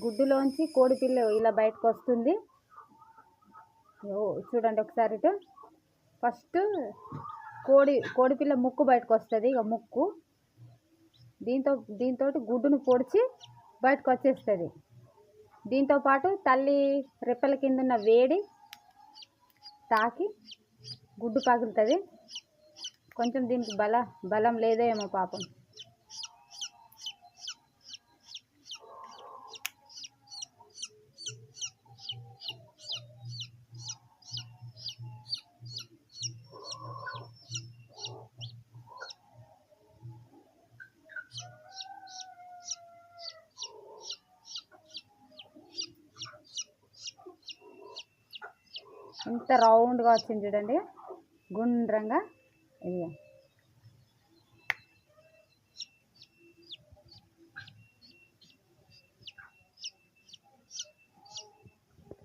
గుడ్డులోంచి కోడిపిల్ల ఇలా బయటకు వస్తుంది. చూడండి ఒకసారి ఇటు. ఫస్ట్ కోడిపిల్ల ముక్కు బయటకు వస్తుంది. ఇక ముక్కు దీంతో గుడ్డును పొడిచి బయటకు వచ్చేస్తుంది. దీంతోపాటు తల్లి రెప్పల కింద ఉన్న వేడి తాకి గుడ్డు పగులుతుంది. కొంచెం దీనికి బలం లేదేమో పాపం. ఇంత రౌండ్గా వచ్చింది చూడండి, గుండ్రంగా. ఇది